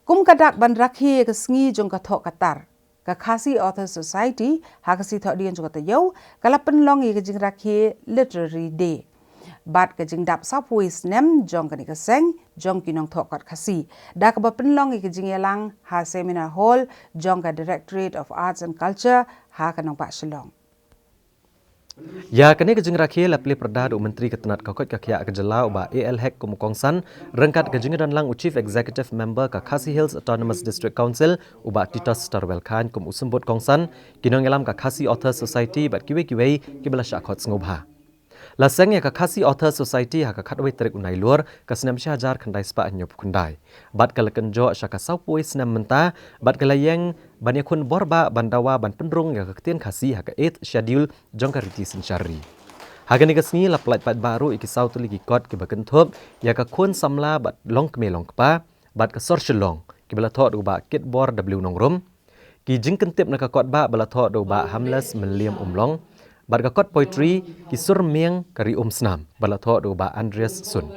Kum kadak ban rakhi ke sengi jong ka thok katar. Ka Khasi Author Society ha ka si thok dian jong ka tayau kala penlong ke jing rakhi Literary Day. Bat ke jing dap sapwis nem jong ka ni ka seng jong kinong thok kat Khasi. Da ka ba penlong ke jing yalang ha seminar hall jong ka Directorate of Arts and Culture ha ka nong Pak Shillong. Ya kene kejeng rakhia lapli perda do menteri ketenat kokot kakya kejelau ba AL Hack kumukongsan rengkat kejeng dan lang Chief Executive Member ka Khasi Hills Autonomous District Council uba Titos Starwell Khan kum usumbut kongsan kinong elam ka Khasi Author Society bat kiwe kibela syakot ngobha. Laseng ya ka Khasi Author Society ha ka khatwe trik unai luar ka senam syajar khandai spa anyop kundai. Bat kala kenjo syaka saupoi senam menta bat kala yang banyakun borba bandawa ban Pynrung ya ka Ktien Khasi ha ka 8 schedule Jong ka Riti Synshar. Haga ni kasni la plat pat baru iki sau tuli ki kot ki baken thop ya ka khun samla bat long kme long kpa bat ka sor shlong ki bala thot ba kit bor w nong rom ki jing kentip na ka kot ba bala thot ba hamles meliam umlong bat ka kot poetry ki sur mieng kari snam bala thot ba Andreas Sun.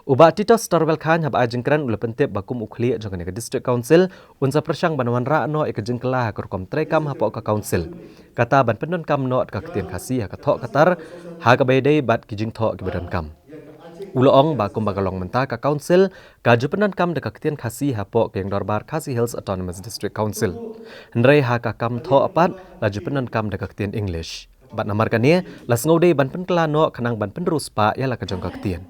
Uba Titos Starwell Khan hab ajengkran ula pentip bakum ukhli jong ka district council unsa persang banwan ra no ik jengkla ka kom trekam hapo ka council kata ban pendon kam no ka Ktien Khasi ka thok katar ha ka bedei bat ki jing thok ki badan kam uloong bakum bagalong menta ka council ka jupenan kam de ka Ktien Khasi hapo ke dorbar Khasi Hills Autonomous District Council ndrei ha ka kam tho apat la jupenan kam de ka Ktien English bat namar kanie las ngode ban penkla no khanang ban penruspa ya la ka jong ka Ktien.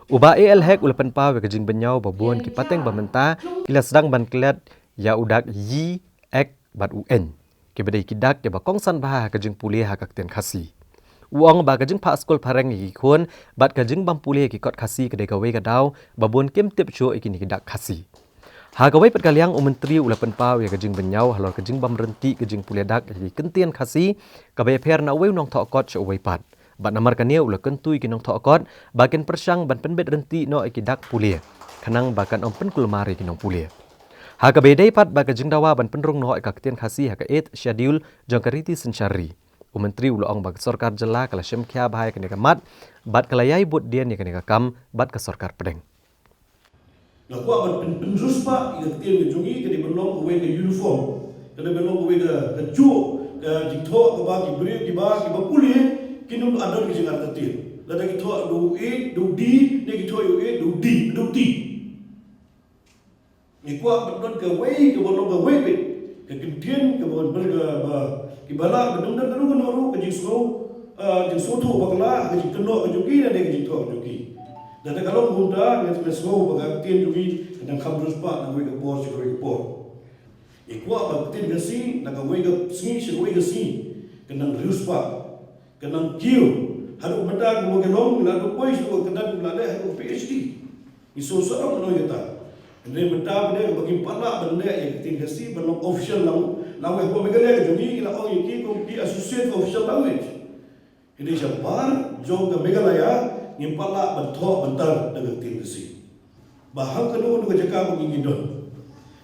Uba AL Hack ulapan pa we kejing benyau babuan ki pateng bamenta kila sedang ban kelat ya udak yi ek bat UN ki bedai kidak ke bakongsan bah kejing pulih ha ka Ktien Khasi. Uang ba kejing pa skol pareng ki khun bat kejing bam pulih ki kot Khasi kedai gawe ka daw babuan kim tip chu ikini kidak Khasi. Ha gawe pat kaliang menteri ulapan pa we kejing benyau halor kejing bam renti kejing pulih dak ki Ktien Khasi ka be pher na we nong thok kot chu we pat. Bat namar kania ula kentui kinong thokot bagian persang ban penbet renti no ikidak pulia kanang bakan ompen kulmari kinong pulia ha ka bedai pat ba kejing dawa ban Pynrung no ka Ktien Khasi ha ka 8 schedule jong ka Riti Synshar menteri ula ong bag sarkar jela kala syem khya bahai kene ka mat bat kala yai bot dia ni kene ka kam bat ka sarkar pedeng na ko ban penrus pa i Ktien ke jongi ke belong ke uniform ke belong ke chu ke jitho ke ba ki bri ki ba pulia kinum adon ki jengar Ktien la da ki tho do e do di ne ki tho yo e do di do ti ni kwa badon ke wei ke bono ke wei bit ke Ktien ke bon berga ba ki bala bedung dan ru no ke jing so tho bakla ke jing no ke jogi ne ke jing tho jogi da da kalau muda ke so ba Ktien jogi dan khamrus pa na wei ke bor si ke bor ni kwa ba Ktien ke si na ke wei ke si si wei ke si ke nang rius pa kenang kiu haru mata mo gelong la do pois ko kenang la le haru PhD iso sorong no yata ne mata bne bagi pala bne ya Ktien Khasi belum official lawe ko megale jogi la o yiki ko di associate official language ini jabar jong ka megalaya ngim pala bentho bentar dengan Ktien Khasi bahang kanu ko jaka ko ngidon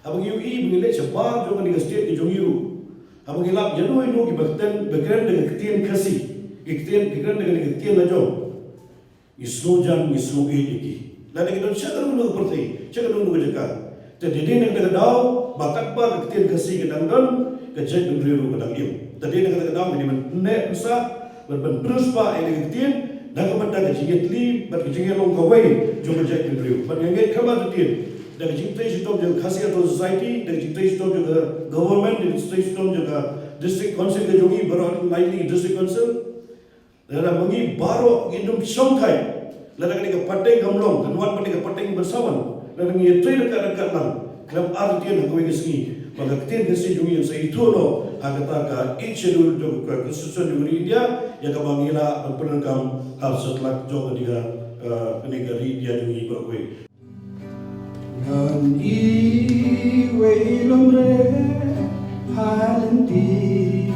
abang yu I bngile jabar jong ka state ki jongi ru abang ilap yano ino ki bakten background dengan Ktien Khasi Ktien dengan Ktien na Jong islojan isloge iki la de don syakar nu pertai syakar nu jaka te dede nang daga daw bakat ba Ktien Khasi gedang don ke jek ndriru gedang im tadi nang daga daw ni ne usa ban terus pa ele Ktien dan ka banda ke jingetli bat ke jinget long kawai jong jek ndriru ban nget kama Ktien dan jintai sitom je Khasi Author Society dan jintai sitom je government dan jintai sitom je district council ke jongi baru lainly district council lada mengi baru indum songkai lada kini ke pateng gamlong dan wan pateng ke pateng bersawan lada ngi trade dekat lang kelab artian nak kau kesini maka Ktien Khasi jungi yang saya itu lo agak ka each schedule jog ke konstitusi negeri India yang kabangila berpenerkam hal setelah jog ketiga negeri dia jungi berkue nan I wei lomre halenti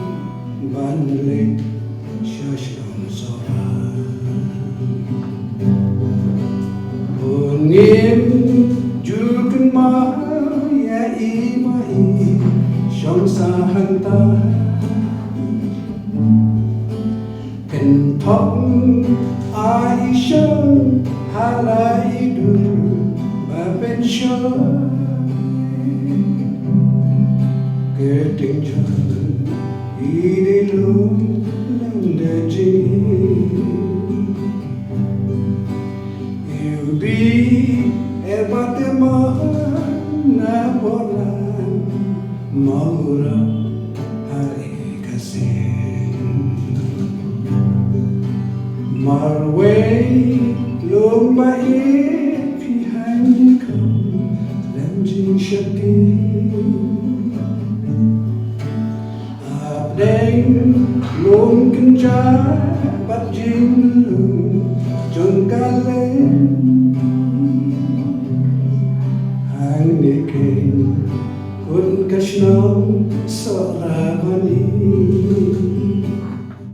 banle shasham sora ngim jukun ma ya imai shong sa hanta ken thong aisha halai du ba pen shong getting John, Ede Lum, Landa You be about the na bolan, Maura, Hari Khasi. Marway, Lumba behind the come, Lamjin Shakti. Abdeng, Lum Kenja, Bajin Lum, Jong Hang the king, Kun Kashnam, Sorabani.